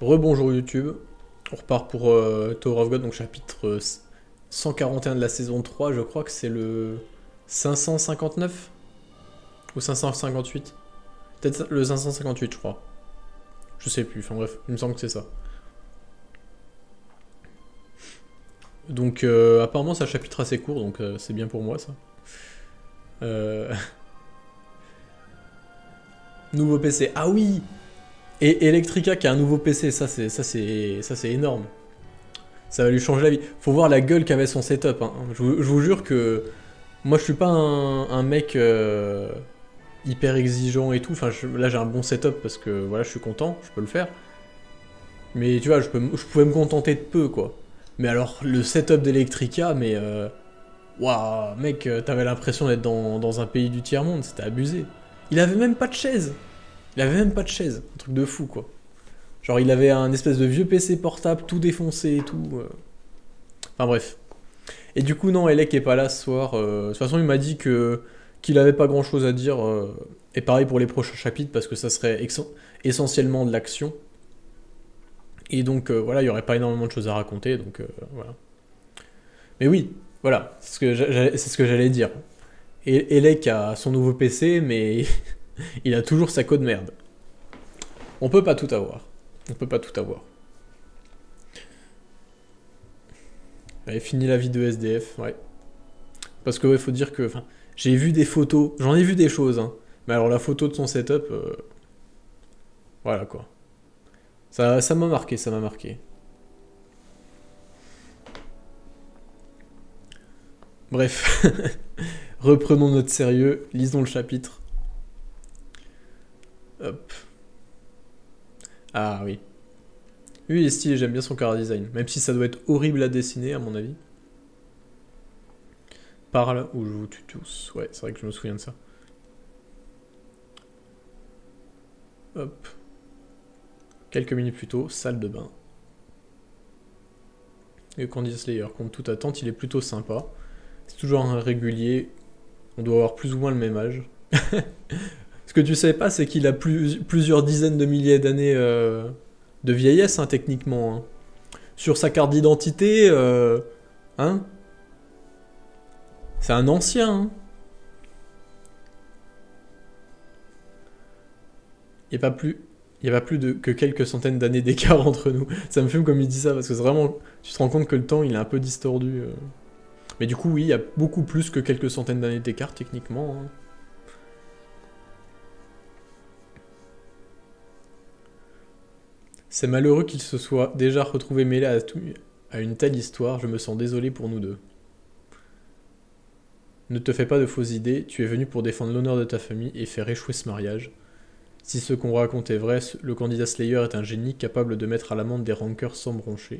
Rebonjour YouTube, on repart pour Tower of God, donc chapitre 141 de la saison 3, je crois que c'est le 559 ou 558. Peut-être le 558 je crois. Je sais plus, enfin bref, il me semble que c'est ça. Donc apparemment c'est un chapitre assez court, donc c'est bien pour moi ça. Euh, Nouveau PC, ah oui. Et Electrica qui a un nouveau PC, ça c'est énorme. Ça va lui changer la vie. Faut voir la gueule qu'avait son setup. Hein. Je vous jure que moi je suis pas un mec hyper exigeant et tout. Enfin, là j'ai un bon setup parce que voilà, je suis content, je peux le faire. Mais tu vois, je pouvais me contenter de peu quoi. Mais alors le setup d'Electrica, mais waouh, mec, t'avais l'impression d'être dans un pays du tiers monde, c'était abusé. Il avait même pas de chaise. Il avait même pas de chaise, un truc de fou quoi. Genre il avait un espèce de vieux PC portable tout défoncé et tout. Enfin bref. Et du coup, non, Elec est pas là ce soir. De toute façon, il m'a dit que qu'il avait pas grand chose à dire. Et pareil pour les prochains chapitres, parce que ça serait essentiellement de l'action. Et donc, voilà, il y aurait pas énormément de choses à raconter. Donc, voilà. Mais oui, voilà, c'est ce que j'allais dire. Et Elec a son nouveau PC, mais il a toujours sa code merde. On peut pas tout avoir. On peut pas tout avoir. Il avait fini la vie de SDF, ouais. Parce que, ouais, faut dire que. J'ai vu des photos, j'en ai vu des choses, hein. Mais alors, la photo de son setup, voilà quoi. Ça m'a marqué, ça m'a marqué. Bref, reprenons notre sérieux, lisons le chapitre. Hop. Ah oui. Lui, il est stylé, j'aime bien son car design. Même si ça doit être horrible à dessiner, à mon avis. Parle ou je vous tue tous. Ouais, c'est vrai que je me souviens de ça. Hop. Quelques minutes plus tôt, salle de bain. Et Candy Slayer, contre toute attente, il est plutôt sympa. C'est toujours un régulier. On doit avoir plus ou moins le même âge. Ce que tu savais pas, c'est qu'il a plusieurs dizaines de milliers d'années de vieillesse, hein, techniquement. Hein. Sur sa carte d'identité, hein, c'est un ancien. Hein. Il n'y a pas plus, que quelques centaines d'années d'écart entre nous. Ça me fume comme il dit ça, parce que c'est vraiment... Tu te rends compte que le temps, il est un peu distordu. Mais du coup, oui, il y a beaucoup plus que quelques centaines d'années d'écart, techniquement. Hein. C'est malheureux qu'il se soit déjà retrouvé mêlé à une telle histoire, je me sens désolé pour nous deux. Ne te fais pas de fausses idées, tu es venu pour défendre l'honneur de ta famille et faire échouer ce mariage. Si ce qu'on raconte est vrai, le candidat Slayer est un génie capable de mettre à l'amende des rancœurs sans broncher.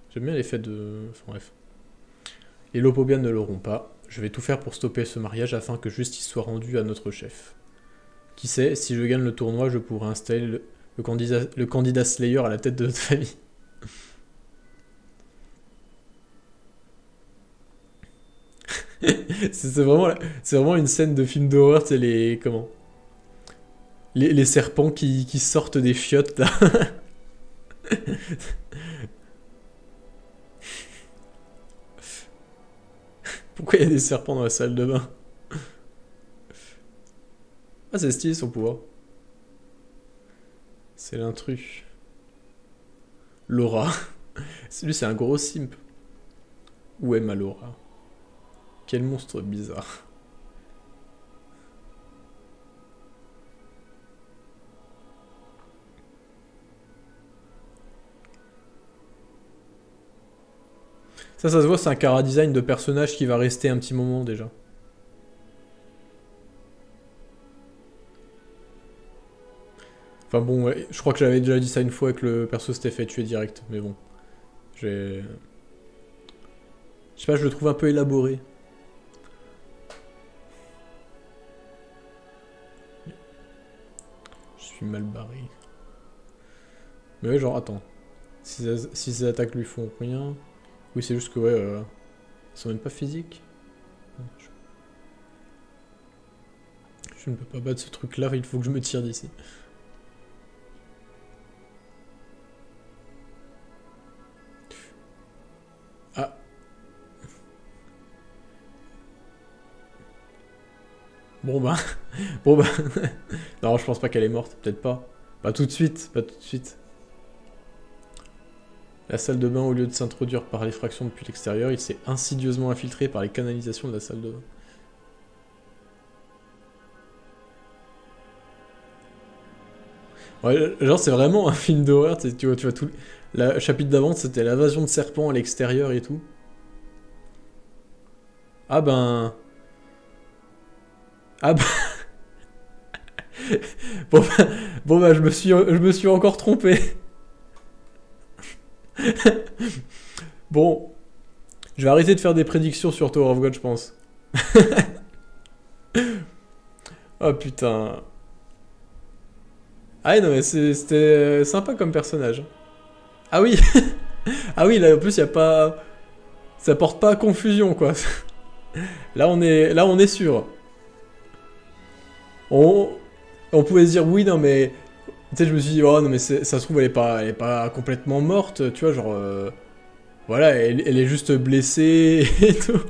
J'aime bien l'effet de... Enfin bref. Les Lopobian ne l'auront pas. Je vais tout faire pour stopper ce mariage afin que justice soit rendue à notre chef. Qui sait, si je gagne le tournoi, je pourrai installer le candidat Slayer à la tête de notre famille. C'est vraiment une scène de film d'horreur, c'est les... Comment les serpents qui sortent des chiottes, là. Pourquoi il y a des serpents dans la salle de bain? Ah, c'est stylé son pouvoir. C'est l'intrus. Laura. Lui, c'est un gros simp. Où est ma Laura? Quel monstre bizarre. Ça se voit, c'est un cara design de personnage qui va rester un petit moment déjà. Enfin bon, ouais, je crois que j'avais déjà dit ça une fois que le perso s'était fait tuer direct, mais bon. J'ai... Je sais pas, je le trouve un peu élaboré. Je suis mal barré. Mais ouais, genre, attends. Si ces attaques lui font rien... Oui, c'est juste que, ouais, ils sont même pas physiques. Je Je ne peux pas battre ce truc-là, il faut que je me tire d'ici. Ah. Bon bah... Bon bah... Non, je pense pas qu'elle est morte, peut-être pas. Pas tout de suite, pas tout de suite. La salle de bain, au lieu de s'introduire par l'effraction depuis l'extérieur, il s'est insidieusement infiltré par les canalisations de la salle de bain. Ouais, genre c'est vraiment un film d'horreur, tu vois tout... Le chapitre d'avant, c'était l'invasion de serpents à l'extérieur et tout. Ah ben... Ah ben... bon bah je me suis encore trompé. Bon, je vais arrêter de faire des prédictions sur Tower of God, je pense. Oh putain. Ah non mais c'était sympa comme personnage. Ah oui. Ah oui, là en plus il y a pas... Ça porte pas à confusion quoi. Là on est sûr. On, on pouvait se dire oui non mais... Tu sais je me suis dit oh non mais ça se trouve elle est pas complètement morte, tu vois genre... Voilà, elle est juste blessée et tout.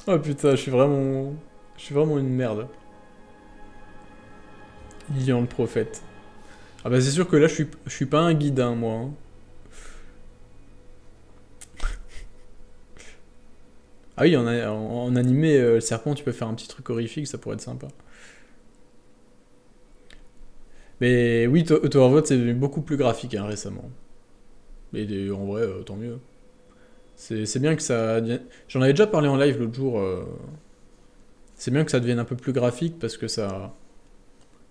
Oh putain, je suis vraiment une merde. Lilian le prophète. Ah bah c'est sûr que là je suis pas un guide hein, moi. Hein. Ah oui, en animé, le serpent, tu peux faire un petit truc horrifique, ça pourrait être sympa. Mais oui, Tower of God, c'est devenu beaucoup plus graphique hein, récemment. Mais en vrai, tant mieux. C'est bien que ça... J'en avais déjà parlé en live l'autre jour. C'est bien que ça devienne un peu plus graphique parce que ça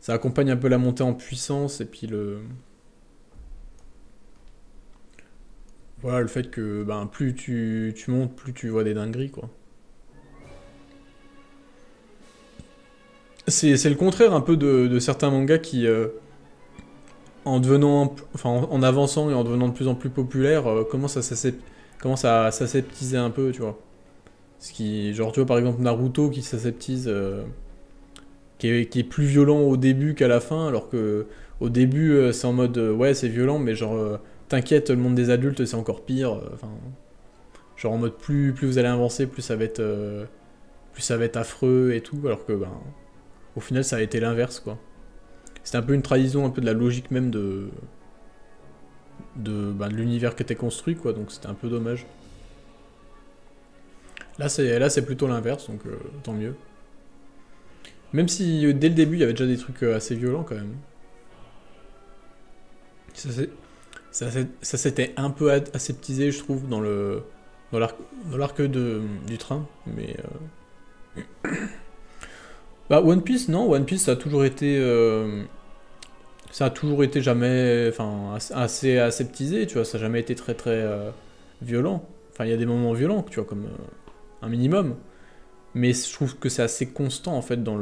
accompagne un peu la montée en puissance et puis le... Voilà, le fait que ben, plus tu montes, plus tu vois des dingueries, quoi. C'est le contraire un peu de certains mangas qui, en devenant, enfin, en avançant et en devenant de plus en plus populaires, commencent à s'aseptiser un peu, tu vois. Ce qui, genre, tu vois, par exemple, Naruto qui s'aseptise, qui est plus violent au début qu'à la fin, alors que au début, c'est en mode, ouais, c'est violent, mais genre, t'inquiète, le monde des adultes, c'est encore pire. Enfin, genre en mode, plus vous allez avancer, plus ça va être affreux et tout, alors que, ben, au final, ça a été l'inverse, quoi. C'était un peu une trahison, un peu de la logique même de l'univers qui était construit, quoi, donc c'était un peu dommage. Là, c'est plutôt l'inverse, donc tant mieux. Même si dès le début, il y avait déjà des trucs assez violents, quand même. Ça, ça s'était un peu aseptisé, je trouve, dans l'arc du train, mais... Bah, One Piece, non, One Piece, ça a toujours été... ça a toujours été jamais... Enfin, assez aseptisé, tu vois, ça a jamais été très très violent. Enfin, il y a des moments violents, tu vois, comme un minimum. Mais je trouve que c'est assez constant, en fait, dans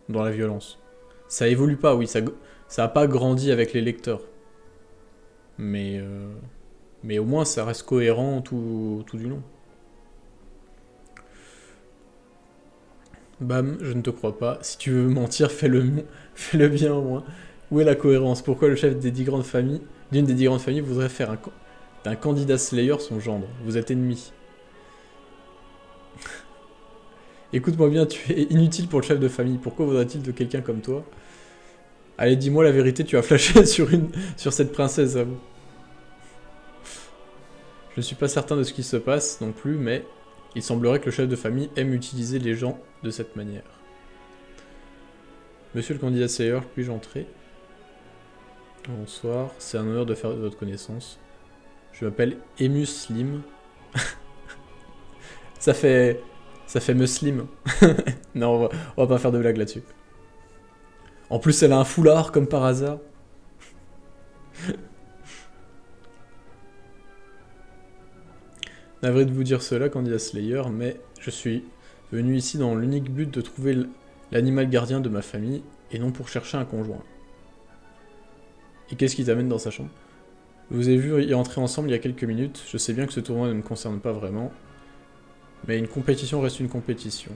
la violence. Ça évolue pas, oui, ça a pas grandi avec les lecteurs. Mais, mais au moins, ça reste cohérent tout du long. Bam, je ne te crois pas. Si tu veux mentir, fais-le bien au moins. Où est la cohérence? Pourquoi le chef des 10 grandes familles, d'une des 10 grandes familles, voudrait faire d'un candidat Slayer son gendre? Vous êtes ennemis. Écoute-moi bien, tu es inutile pour le chef de famille. Pourquoi voudrait-il de quelqu'un comme toi? Allez, dis-moi la vérité, tu as flashé sur cette princesse, avoue. Je ne suis pas certain de ce qui se passe non plus, mais il semblerait que le chef de famille aime utiliser les gens de cette manière. Monsieur le candidat Slayer, puis-je entrer? Bonsoir, c'est un honneur de faire votre connaissance. Je m'appelle Emus Slim. Ça fait Muslim. Non, on va pas faire de blague là-dessus. En plus, elle a un foulard, comme par hasard. Navré de vous dire cela, candidat Slayer, mais je suis venu ici dans l'unique but de trouver l'animal gardien de ma famille, et non pour chercher un conjoint. Et qu'est-ce qui t'amène dans sa chambre? Je vous ai vu y entrer ensemble il y a quelques minutes, je sais bien que ce tournoi ne me concerne pas vraiment, mais une compétition reste une compétition.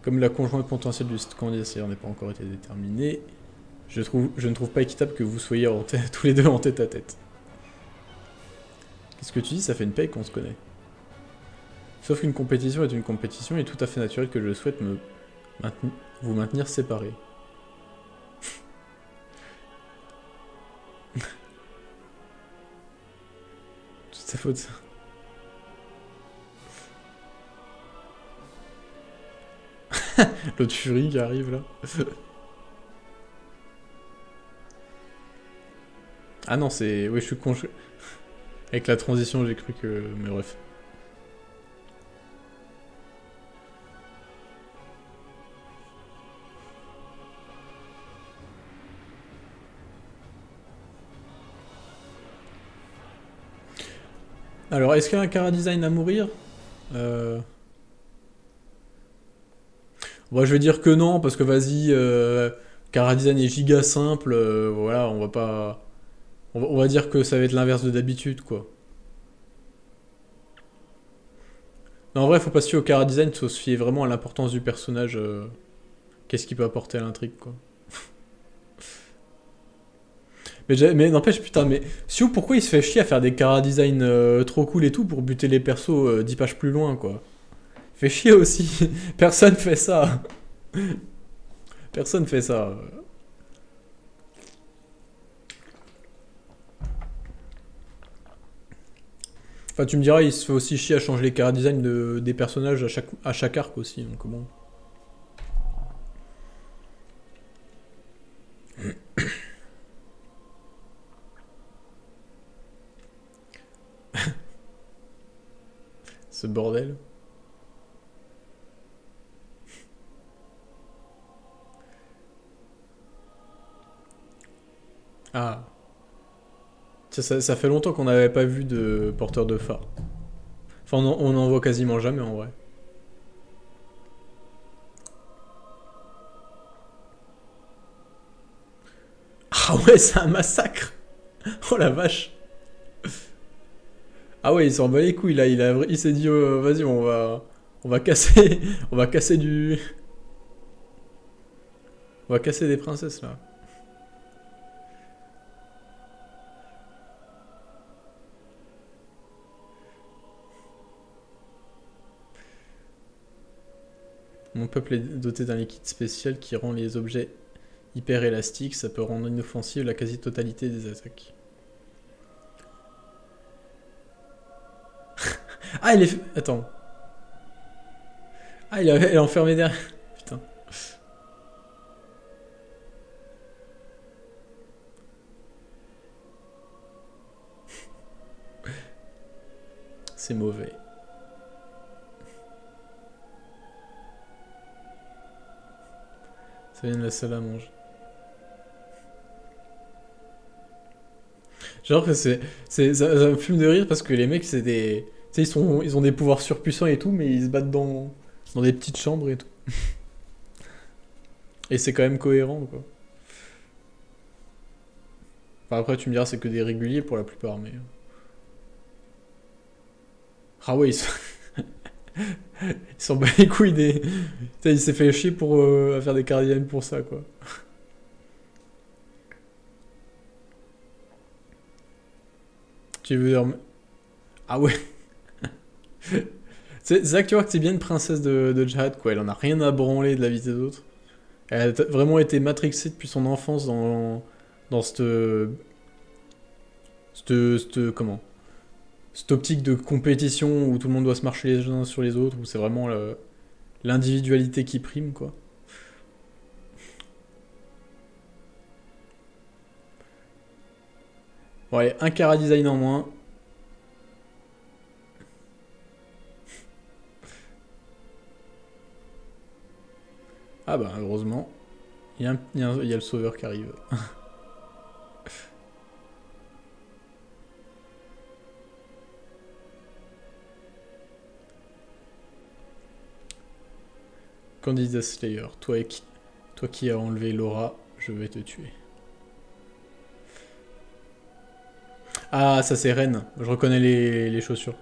Comme la conjointe potentielle du candidat n'est pas encore été déterminée, je ne trouve pas équitable que vous soyez tous les deux en tête à tête. Qu'est-ce que tu dis? Ça fait une paye qu'on se connaît. Sauf qu'une compétition est une compétition, il est tout à fait naturel que je souhaite vous maintenir séparés. Toute sa faute, ça. L'autre furie qui arrive là. Ah non, c'est... Oui, je suis con. Avec la transition, j'ai cru que... Mais bref. Alors, est-ce qu'il y a un Cara Design à mourir? Bon, je vais dire que non, parce que vas-y, Cara Design est giga simple, voilà, on va pas... On va dire que ça va être l'inverse de d'habitude, quoi. Non, en vrai, faut pas se fier au Cara Design, faut se fier vraiment à l'importance du personnage, qu'est-ce qu'il peut apporter à l'intrigue, quoi. Mais n'empêche, putain, mais Sio, pourquoi il se fait chier à faire des Cara Design trop cool et tout pour buter les persos 10 pages plus loin, quoi. Fait chier aussi. Personne fait ça. Personne fait ça. Enfin, tu me diras, il se fait aussi chier à changer les cara design des personnages à chaque arc aussi, donc bon. Ce bordel. Ah. Ça fait longtemps qu'on n'avait pas vu de porteur de phare. Enfin, on en voit quasiment jamais en vrai. Ah ouais, c'est un massacre. Oh la vache. Ah ouais, il s'en bat les couilles là. Il s'est dit, vas-y, on va casser, on va casser on va casser des princesses là. Mon peuple est doté d'un liquide spécial qui rend les objets hyper élastiques. Ça peut rendre inoffensive la quasi-totalité des attaques. Ah, il est... Attends. Ah, elle est enfermée derrière. Putain. C'est mauvais. Ça vient de la salle à manger. Genre que ça me fume de rire parce que les mecs, c'est des... Tu sais, ils ont des pouvoirs surpuissants et tout, mais ils se battent dans des petites chambres et tout. Et c'est quand même cohérent, quoi. Enfin, après, tu me diras, c'est que des réguliers pour la plupart, mais... Ah ouais, ils s'en bat les couilles des... Putain, il s'est fait chier pour à faire des cardiennes pour ça, quoi. Tu veux dire... Ah ouais. C'est ça que tu vois que c'est bien une princesse de Jihad, quoi. Elle en a rien à branler de la vie des autres. Elle a vraiment été matrixée depuis son enfance dans comment? Cette optique de compétition où tout le monde doit se marcher les uns sur les autres, où c'est vraiment l'individualité qui prime, quoi. Bon, allez, un Cara Design en moins. Ah bah, heureusement. Il y a le sauveur qui arrive. Candida Slayer, toi qui as enlevé Laura, je vais te tuer. Ah, ça c'est Reine. Je reconnais les chaussures.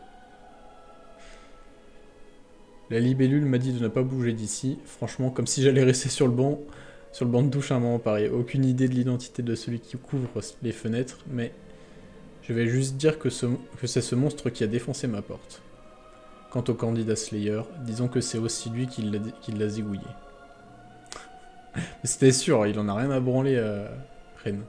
La libellule m'a dit de ne pas bouger d'ici. Franchement, comme si j'allais rester sur le banc de douche à un moment pareil. Aucune idée de l'identité de celui qui couvre les fenêtres, mais je vais juste dire que c'est ce monstre qui a défoncé ma porte. Quant au candidat Slayer, disons que c'est aussi lui qui l'a zigouillé. C'était sûr, il en a rien à branler, Ren.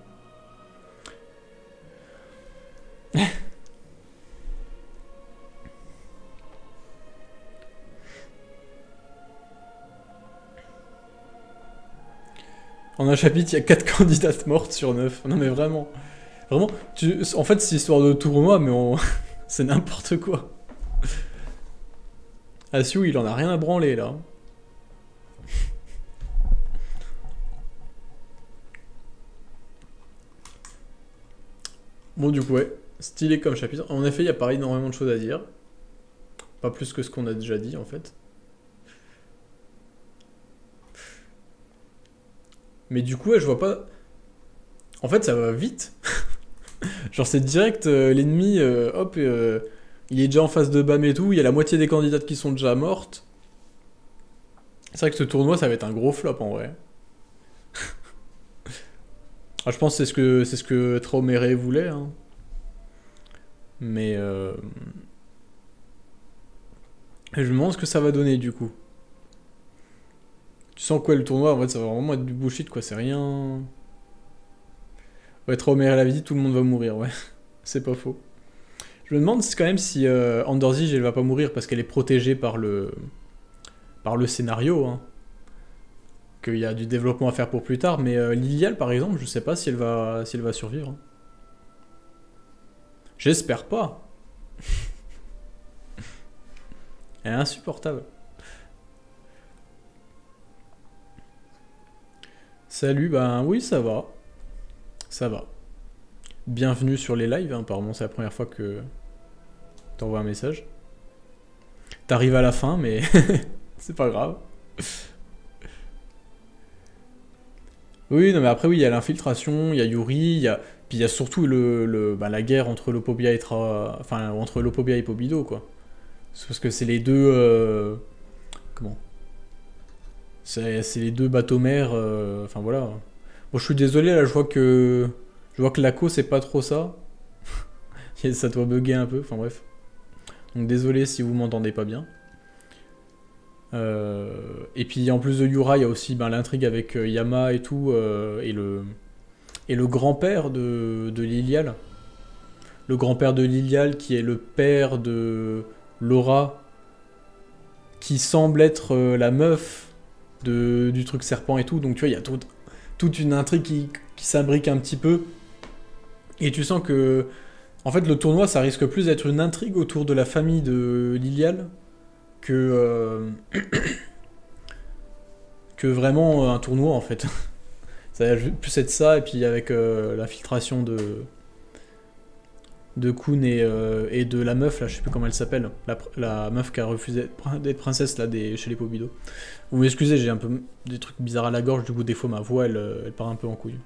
En un chapitre, il y a 4 candidates mortes sur 9. Non mais vraiment. Vraiment, en fait c'est histoire de tournoi, mais c'est n'importe quoi. Asiu, il en a rien à branler là. Bon du coup ouais, stylé comme chapitre. En effet, il n'y a pas énormément de choses à dire. Pas plus que ce qu'on a déjà dit en fait. Mais du coup ouais, je vois pas... En fait ça va vite. Genre c'est direct, l'ennemi, hop, il est déjà en phase de BAM et tout, il y a la moitié des candidates qui sont déjà mortes. C'est vrai que ce tournoi ça va être un gros flop en vrai. Ah, je pense que c'est ce que Traumere voulait. Hein. Mais je me demande ce que ça va donner du coup. Tu sens quoi le tournoi? En fait ça va vraiment être du bullshit quoi, c'est rien... Ouais, Traumere l'avait dit, tout le monde va mourir, ouais. C'est pas faux. Je me demande quand même si Anderzige elle va pas mourir parce qu'elle est protégée par le scénario. Hein. Qu'il y a du développement à faire pour plus tard, mais Lilial par exemple, je sais pas si elle va survivre. Hein. J'espère pas. Elle est insupportable. Salut, ben oui ça va. Ça va. Bienvenue sur les lives, hein. Apparemment c'est la première fois que t'envoies un message. T'arrives à la fin, mais c'est pas grave. Oui, non mais après oui, il y a l'infiltration, il y a Yuri, puis il y a surtout la guerre entre Lopobia et entre Lopobia et Pobido quoi. C'est parce que c'est les deux comment? C'est les deux bateaux-mers, enfin voilà. Bon, je suis désolé là, je vois que Laco c'est pas trop ça. Ça doit bugger un peu, enfin bref. Donc désolé si vous m'entendez pas bien. Et puis en plus de Yura, il y a aussi l'intrigue avec Yama et tout, et le grand-père de Lilial. Le grand-père de Lilial qui est le père de Laura, qui semble être la meuf du truc serpent et tout. Donc tu vois, il y a toute une intrigue qui s'imbrique un petit peu. Et tu sens que, en fait, le tournoi, ça risque plus d'être une intrigue autour de la famille de Lilial que vraiment un tournoi en fait. Ça va plus être ça, et puis avec l'infiltration de Kun et de la meuf là, je sais plus comment elle s'appelle, la meuf qui a refusé d'être princesse là chez les Pobido. Vous m'excusez, j'ai un peu des trucs bizarres à la gorge, du coup des fois ma voix elle part un peu en couille.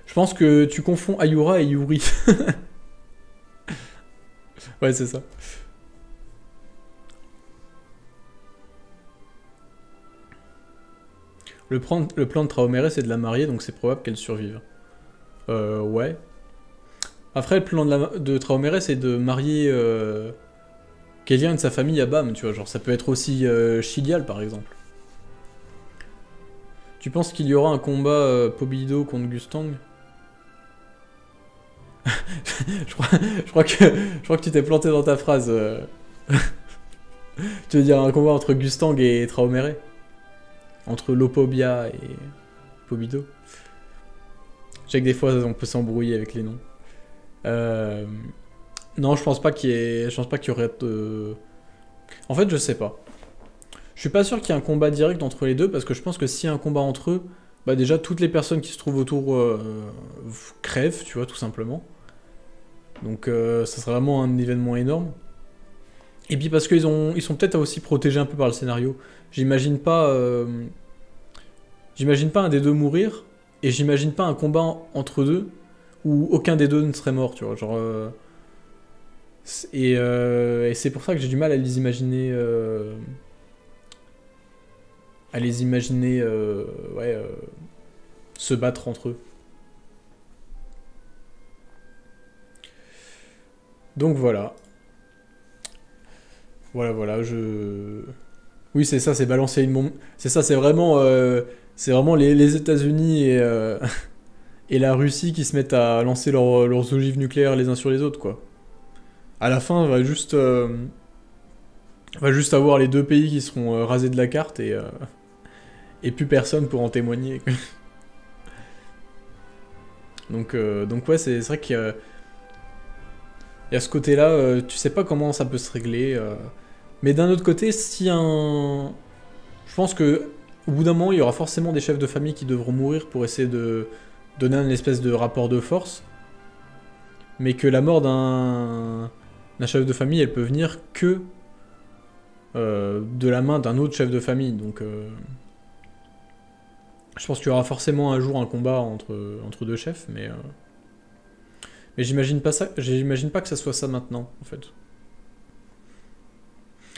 Je pense que tu confonds Ayura et Yuri. Ouais, c'est ça. Le plan de Traomere, c'est de la marier, donc c'est probable qu'elle survive. Ouais. Après, le plan de Traomere, c'est de marier quelqu'un de sa famille à Bam, tu vois. Genre, ça peut être aussi Chilial, par exemple. Tu penses qu'il y aura un combat Pobido contre Gustang? je crois que tu t'es planté dans ta phrase. Tu veux dire un combat entre Gustang et Traomere? Entre Lopobia et Pobido? Je sais que des fois on peut s'embrouiller avec les noms. Non, je pense pas qu'il y aurait de... En fait, je sais pas. Je suis pas sûr qu'il y ait un combat direct entre les deux, parce que je pense que s'il y a un combat entre eux, bah déjà toutes les personnes qui se trouvent autour crèvent, tu vois, tout simplement. Donc ça serait vraiment un événement énorme. Et puis parce qu'ils sont peut-être aussi protégés un peu par le scénario. J'imagine pas un des deux mourir, et j'imagine pas un combat entre deux où aucun des deux ne serait mort, tu vois. Genre Et c'est pour ça que j'ai du mal à les imaginer... ouais, se battre entre eux. Donc voilà. Voilà, Oui, c'est ça, c'est balancer une bombe. C'est ça, c'est vraiment les États-Unis et la Russie qui se mettent à lancer leurs ogives nucléaires les uns sur les autres, quoi. À la fin, va juste avoir les deux pays qui seront rasés de la carte et plus personne pour en témoigner. Donc ouais, c'est vrai qu'il y a ce côté-là, tu sais pas comment ça peut se régler. Mais d'un autre côté, si un... Je pense que au bout d'un moment, il y aura forcément des chefs de famille qui devront mourir pour essayer de donner un espèce de rapport de force. Mais que la mort d'un chef de famille, elle peut venir que de la main d'un autre chef de famille. Donc je pense qu'il y aura forcément un jour un combat entre deux chefs, mais j'imagine pas que ça soit ça maintenant, en fait.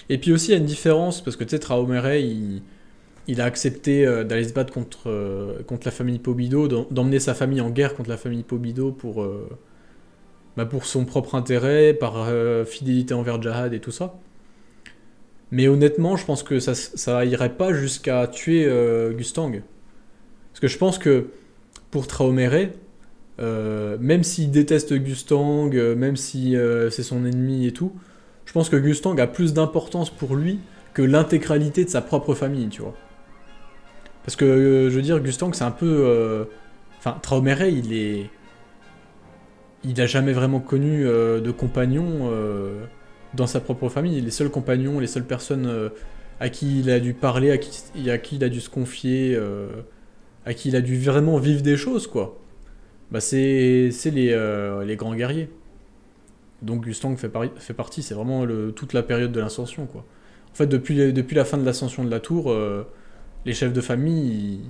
Et puis aussi, il y a une différence, parce que tu sais, Traoré, il a accepté d'aller se battre contre la famille Pobido, d'emmener sa famille en guerre contre la famille Pobido pour son propre intérêt, par fidélité envers Jahad et tout ça. Mais honnêtement, je pense que ça irait pas jusqu'à tuer Gustang. Parce que je pense que pour Traoré, même s'il déteste Gustang, même si c'est son ennemi et tout, je pense que Gustang a plus d'importance pour lui que l'intégralité de sa propre famille, tu vois. Parce que, je veux dire, Gustang, c'est un peu... Enfin, Traoré, il a jamais vraiment connu de compagnons dans sa propre famille. Les seuls compagnons, les seules personnes à qui il a dû parler, à qui il a dû se confier, à qui il a dû vraiment vivre des choses, quoi. Bah c'est les grands guerriers. Donc Gustang fait partie, c'est vraiment toute la période de l'ascension, quoi. En fait, depuis la fin de l'ascension de la tour, les chefs de famille,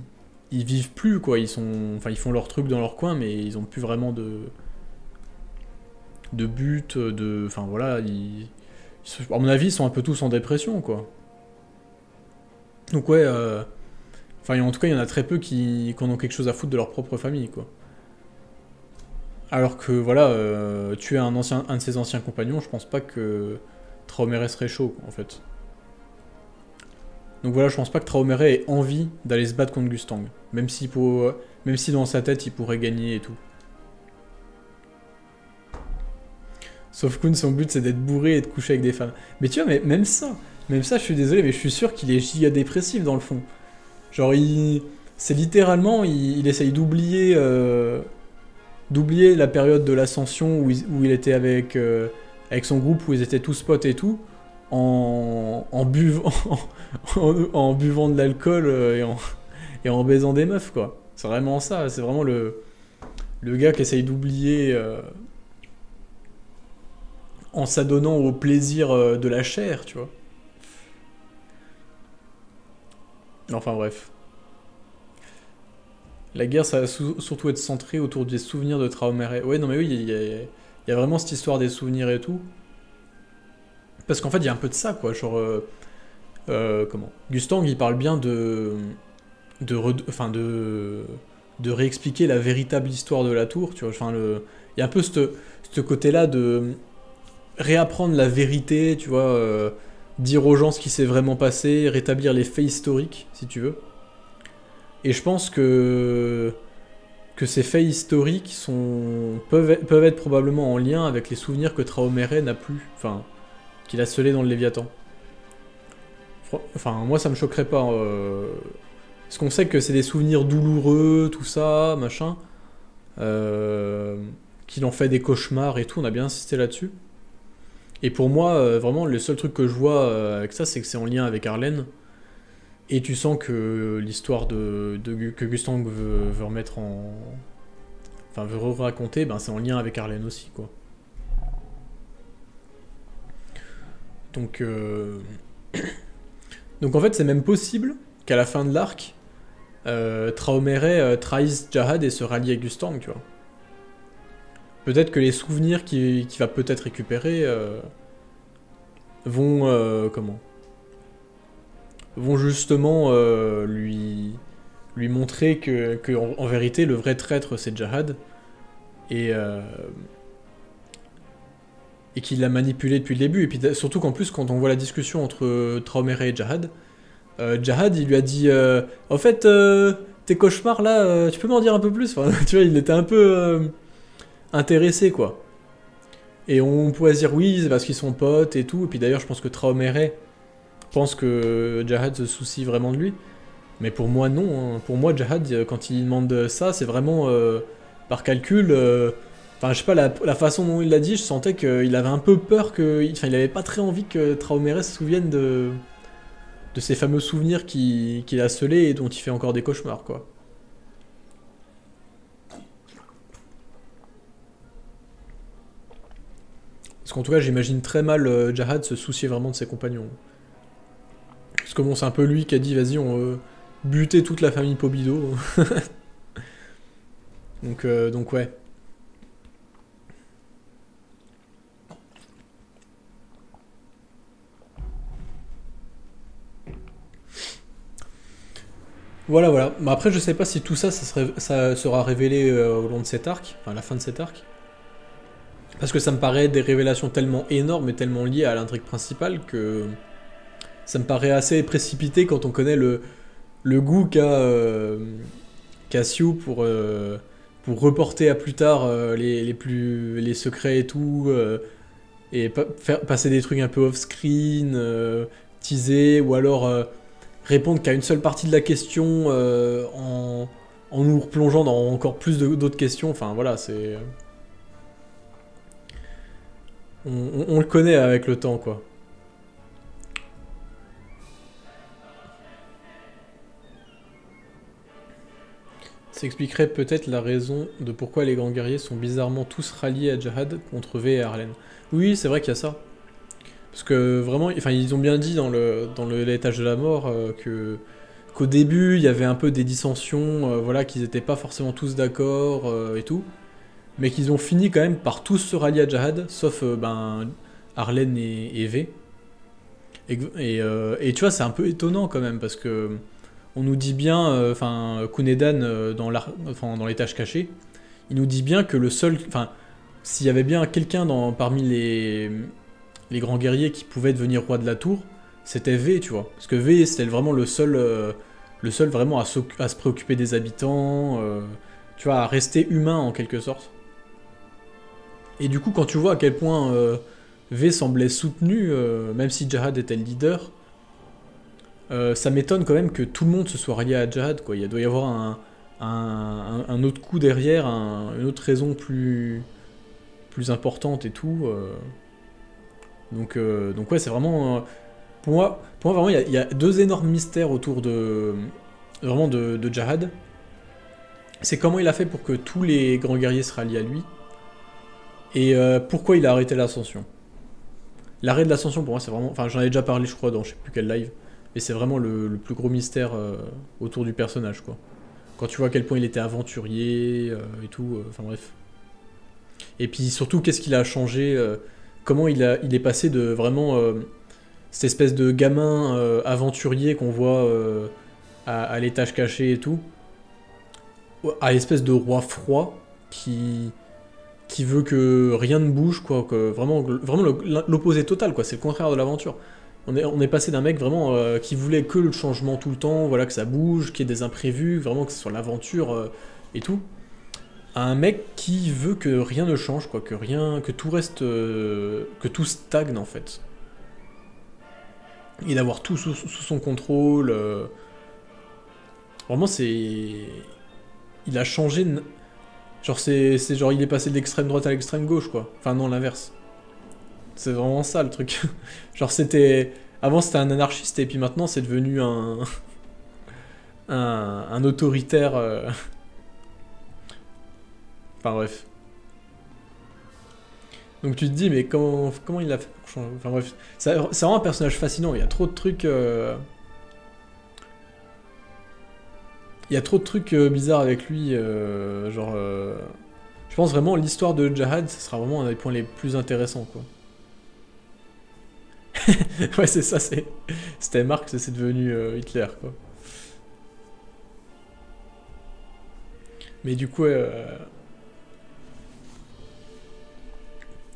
ils vivent plus, quoi. Ils font leur truc dans leur coin, mais ils ont plus vraiment de but, enfin voilà, à mon avis, ils sont un peu tous en dépression, quoi. Donc ouais, enfin en tout cas, il y en a très peu qui en ont quelque chose à foutre de leur propre famille, quoi. Alors que voilà, tuer un de ses anciens compagnons, je pense pas que Traoré serait chaud, en fait. Donc voilà, je pense pas que Traoré ait envie d'aller se battre contre Gustang. Même si dans sa tête, il pourrait gagner et tout. Sauf Kun, son but c'est d'être bourré et de coucher avec des femmes. Mais tu vois, mais même ça, je suis désolé, mais je suis sûr qu'il est giga dépressif dans le fond. Genre, c'est littéralement, il essaye d'oublier la période de l'ascension où il était avec son groupe, où ils étaient tous potes et tout, en buvant, en buvant de l'alcool et en baisant des meufs, quoi. C'est vraiment ça, c'est vraiment le gars qui essaye d'oublier en s'adonnant au plaisir de la chair, tu vois. Enfin bref. La guerre, ça va surtout être centré autour des souvenirs de Traoré. Ouais, non mais oui, il y a vraiment cette histoire des souvenirs et tout. Parce qu'en fait, il y a un peu de ça, quoi. Genre, comment Gustang, il parle bien de réexpliquer la véritable histoire de la tour, tu vois. Enfin, il y a un peu ce côté-là de réapprendre la vérité, tu vois, dire aux gens ce qui s'est vraiment passé, rétablir les faits historiques, si tu veux. Et je pense que ces faits historiques peuvent être probablement en lien avec les souvenirs que Traoré n'a plus, enfin, qu'il a scellés dans le Léviathan. Enfin, moi ça me choquerait pas. Parce qu'on sait que c'est des souvenirs douloureux, tout ça, machin. Qu'il en fait des cauchemars et tout, on a bien insisté là-dessus. Et pour moi, vraiment, le seul truc que je vois avec ça, c'est que c'est en lien avec Arlène. Et tu sens que l'histoire que Gustang veut remettre en... Enfin, veut raconter, ben c'est en lien avec Arlène aussi, quoi. Donc, Donc en fait, c'est même possible qu'à la fin de l'arc, Traoré trahisse Jahad et se rallie à Gustang, tu vois. peut-être que les souvenirs qu'il va peut-être récupérer vont comment vont justement lui montrer que en vérité le vrai traître c'est Jahad et et qu'il l'a manipulé depuis le début. Et puis surtout qu'en plus quand on voit la discussion entre Traoré et Jahad, Jahad il lui a dit en fait tes cauchemars là tu peux m'en dire un peu plus, enfin, tu vois, il était un peu intéressé quoi. Et on pourrait se dire oui c'est parce qu'ils sont potes et tout, et puis d'ailleurs je pense que Traoré pense que Jahad se soucie vraiment de lui. Mais pour moi, non. Hein. Pour moi, Jahad, quand il demande ça, c'est vraiment par calcul. Enfin, je sais pas, la façon dont il l'a dit, je sentais qu'il avait un peu peur que. Enfin, il avait pas très envie que Traoré se souvienne de ces fameux souvenirs qu'il a scellés et dont il fait encore des cauchemars, quoi. Parce qu'en tout cas, j'imagine très mal Jahad se soucier vraiment de ses compagnons. Parce que bon, c'est un peu lui qui a dit vas-y, on buter toute la famille Pobido. donc ouais. Voilà, voilà. Mais après, je sais pas si tout ça, ça sera révélé au long de cet arc, enfin à la fin de cet arc. Parce que ça me paraît des révélations tellement énormes et tellement liées à l'intrigue principale que ça me paraît assez précipité quand on connaît le goût qu'a Sioux pour reporter à plus tard les secrets et tout, et faire passer des trucs un peu off-screen, teaser, ou alors répondre qu'à une seule partie de la question en nous replongeant dans encore plus d'autres questions. Enfin voilà, c'est... On le connaît avec le temps, quoi. Ça expliquerait peut-être la raison de pourquoi les grands guerriers sont bizarrement tous ralliés à Jahad contre V et Arlen. Oui, c'est vrai qu'il y a ça. Parce que vraiment, enfin, ils ont bien dit dans l'étage de la mort qu'au début, il y avait un peu des dissensions, voilà, qu'ils n'étaient pas forcément tous d'accord et tout, mais qu'ils ont fini quand même par tous se rallier à Jahad, sauf Arlen et V. Et tu vois, c'est un peu étonnant quand même, parce que on nous dit bien, enfin, Kunedan dans les tâches cachées, il nous dit bien que le seul, enfin, s'il y avait bien quelqu'un parmi les grands guerriers qui pouvait devenir roi de la tour, c'était V, tu vois. Parce que V, c'était vraiment le seul vraiment à se préoccuper des habitants, tu vois, à rester humain en quelque sorte. Et du coup, quand tu vois à quel point V semblait soutenu, même si Jahad était le leader, ça m'étonne quand même que tout le monde se soit rallié à Jahad, quoi. Il doit y avoir un autre coup derrière, une autre raison plus importante et tout. Donc ouais, c'est vraiment... pour moi, vraiment, il y a deux énormes mystères autour vraiment de Jahad. C'est comment il a fait pour que tous les grands guerriers se rallient à lui, et pourquoi il a arrêté l'ascension. L'arrêt de l'ascension, pour moi, c'est vraiment... Enfin, j'en ai déjà parlé, je crois, dans je sais plus quel live, et c'est vraiment le plus gros mystère autour du personnage, quoi. Quand tu vois à quel point il était aventurier et tout, enfin bref. Et puis surtout, qu'est-ce qu'il a changé, comment il est passé de vraiment cette espèce de gamin aventurier qu'on voit à l'étage caché et tout, à l'espèce de roi froid qui veut que rien ne bouge, quoi, que vraiment l'opposé total, quoi, c'est le contraire de l'aventure. On est passé d'un mec vraiment qui voulait que le changement tout le temps, voilà, que ça bouge, qu'il y ait des imprévus, vraiment que ce soit l'aventure et tout, à un mec qui veut que rien ne change, quoi, que tout reste, que tout stagne en fait. Et d'avoir tout sous son contrôle. Vraiment, c'est... Il a changé... Genre, c'est genre, il est passé de l'extrême droite à l'extrême gauche, quoi. Enfin, non, l'inverse. C'est vraiment ça, le truc. Genre, c'était... Avant, c'était un anarchiste, et puis maintenant, c'est devenu un autoritaire... Enfin, bref. Donc tu te dis, mais comment il a fait pour changer? Enfin bref, c'est vraiment un personnage fascinant, il y a trop de trucs... Il y a trop de trucs bizarres avec lui, genre... Je pense vraiment l'histoire de Jahad, ça sera vraiment un des points les plus intéressants, quoi. Ouais, c'est ça, c'était Marx, c'est devenu Hitler, quoi. Mais du coup,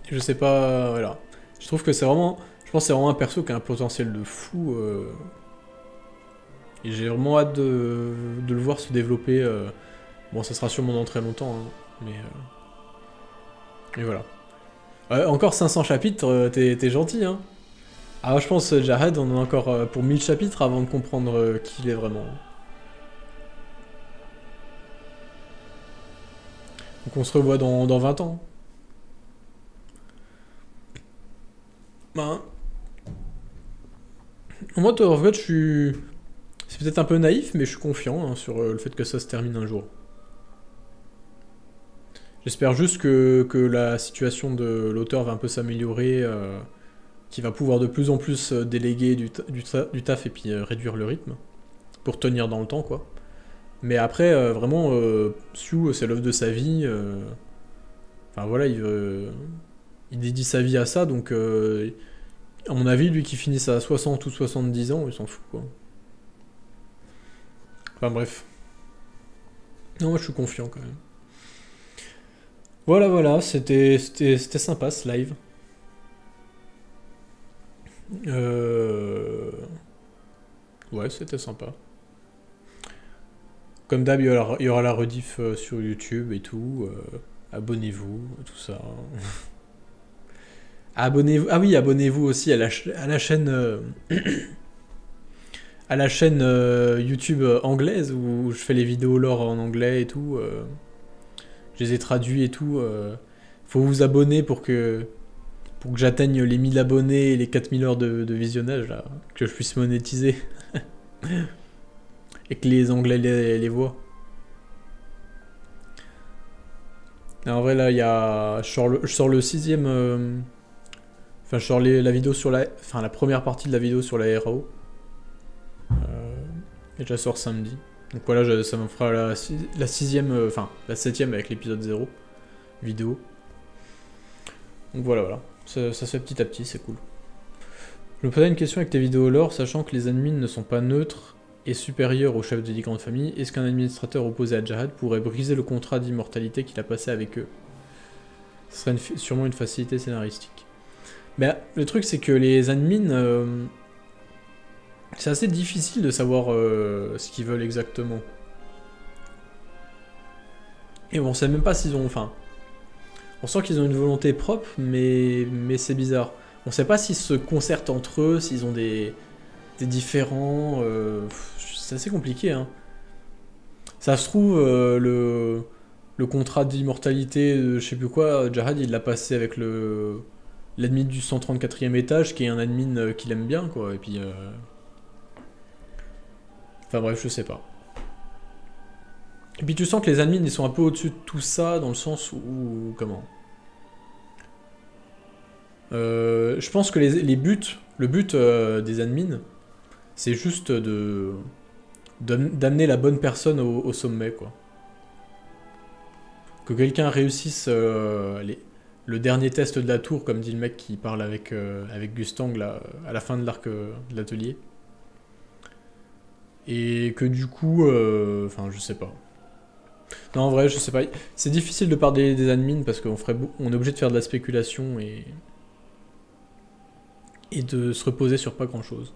je sais pas, voilà. Je trouve que c'est vraiment, je pense que c'est vraiment un perso qui a un potentiel de fou. Et j'ai vraiment hâte de le voir se développer. Bon, ça sera sûrement dans très longtemps, hein, mais voilà. Encore 500 chapitres, t'es gentil, hein. Ah, je pense, Jahad, on en a encore pour 1000 chapitres avant de comprendre qui il est vraiment. Donc on se revoit dans 20 ans. Ben, moi, en fait, je suis... C'est peut-être un peu naïf, mais je suis confiant hein, sur le fait que ça se termine un jour. J'espère juste que la situation de l'auteur va un peu s'améliorer, qu'il va pouvoir de plus en plus déléguer du taf et puis réduire le rythme, pour tenir dans le temps, quoi. Mais après, vraiment, Sue, c'est l'œuvre de sa vie. Enfin voilà, il dédie sa vie à ça, donc à mon avis, lui qui finisse à 60 ou 70 ans, il s'en fout, quoi. Enfin bref. Non, moi je suis confiant quand même. Voilà, voilà, c'était sympa ce live. Euh... Ouais, c'était sympa. Comme d'hab, il y aura la rediff sur YouTube et tout. Abonnez-vous, tout ça. Abonnez-vous. Ah oui, abonnez-vous aussi à la chaîne. À la chaîne YouTube anglaise où je fais les vidéos lore en anglais et tout. Je les ai traduits et tout. Faut vous abonner pour que j'atteigne les 1000 abonnés et les 4000 heures de visionnage, là, que je puisse monétiser. Et que les Anglais les voient. Et en vrai, là, il y a... Je sors le sixième... Enfin, je sors la vidéo sur la... Enfin, la première partie de la vidéo sur la RAO. Et je la sors samedi. Donc voilà, ça me fera la sixième... Enfin, la septième avec l'épisode 0. Vidéo. Donc voilà, voilà. Ça se fait petit à petit, c'est cool. Je me posais une question avec tes vidéos lore, sachant que les admins ne sont pas neutres et supérieurs au chef de 10 grandes familles, est-ce qu'un administrateur opposé à Jahad pourrait briser le contrat d'immortalité qu'il a passé avec eux? Ce serait sûrement une facilité scénaristique. Mais le truc, c'est que les admins... c'est assez difficile de savoir ce qu'ils veulent exactement. Et on sait même pas s'ils ont... Enfin... On sent qu'ils ont une volonté propre, mais c'est bizarre. On sait pas s'ils se concertent entre eux, s'ils ont des différents... c'est assez compliqué, hein. Ça se trouve, le contrat d'immortalité de je sais plus quoi, Jahad, il l'a passé avec l'admin du 134e étage, qui est un admin qu'il aime bien, quoi, et puis... Enfin bref, je sais pas. Et puis tu sens que les admins, ils sont un peu au-dessus de tout ça, dans le sens où... Comment je pense que le but des admins, c'est juste d'amener la bonne personne au sommet, quoi. Que quelqu'un réussisse le dernier test de la tour, comme dit le mec qui parle avec Gustang là, à la fin de l'arc de l'atelier. Et que du coup... Enfin, je sais pas. Non, en vrai, je sais pas. C'est difficile de parler des admins parce qu'on est obligé de faire de la spéculation et de se reposer sur pas grand chose.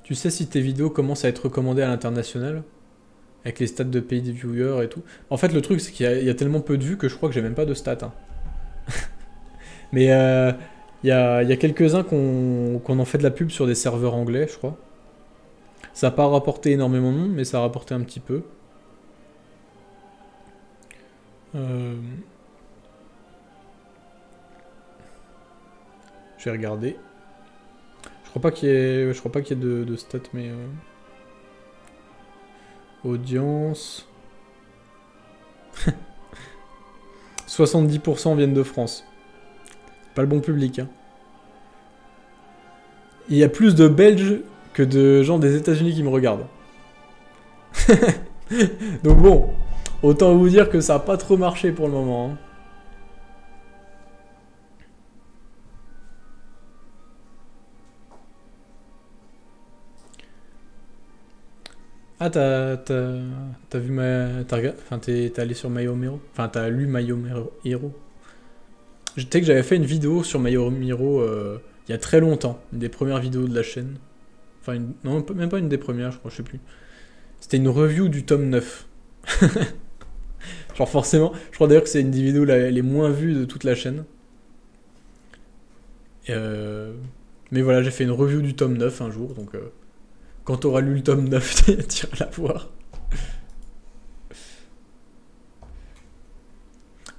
Tu sais si tes vidéos commencent à être recommandées à l'international? Avec les stats de pays des viewers et tout. En fait, le truc, c'est qu'il y a tellement peu de vues que je crois que j'ai même pas de stats. Hein. Mais il y a quelques-uns qu'on en fait de la pub sur des serveurs anglais, je crois. Ça n'a pas rapporté énormément de monde, mais ça a rapporté un petit peu. Je vais regarder. Je crois pas qu'il y ait de stats, mais... Audience... 70% viennent de France. Pas le bon public, hein. Il y a plus de Belges que de gens des États-Unis qui me regardent. Donc bon, Autant vous dire que ça a pas trop marché pour le moment. Hein. Ah, t'as vu ma... Enfin, t'es allé sur My Home Hero? Enfin, t'as lu My Home Hero? Je sais que j'avais fait une vidéo sur My Home Hero il y a très longtemps. Une des premières vidéos de la chaîne. Enfin, non, même pas une des premières, je crois, je sais plus. C'était une review du tome 9. Genre forcément, je crois d'ailleurs que c'est une des vidéos les moins vues de toute la chaîne. Mais voilà, j'ai fait une review du tome 9 un jour, donc quand t'auras lu le tome 9, tu iras la voir.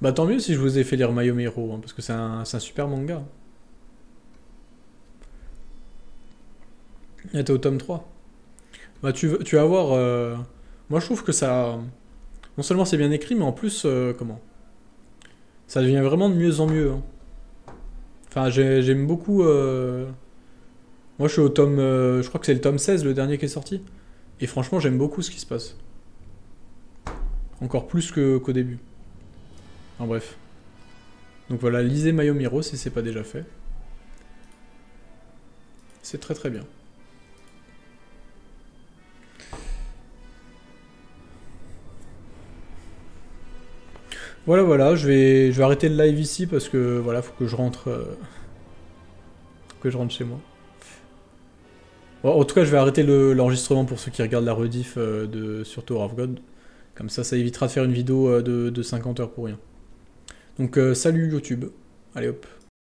Bah tant mieux si je vous ai fait lire My Home Hero, hein, parce que c'est un super manga. Et t'es au tome 3. Bah tu vas voir, moi je trouve que ça... Non seulement c'est bien écrit, mais en plus, comment? Ça devient vraiment de mieux en mieux. Hein. Enfin, j'aime beaucoup... Moi je suis au tome... je crois que c'est le tome 16, le dernier qui est sorti. Et franchement, j'aime beaucoup ce qui se passe. Encore plus qu'au début. En bref. Donc voilà, lisez My Home Hero si c'est pas déjà fait. C'est très très bien. Voilà, voilà, je vais arrêter le live ici parce que voilà, faut que je rentre, chez moi. Bon, en tout cas, je vais arrêter l'enregistrement pour ceux qui regardent la rediff sur Tower of God. Comme ça évitera de faire une vidéo de 50 heures pour rien. Donc salut YouTube. Allez hop.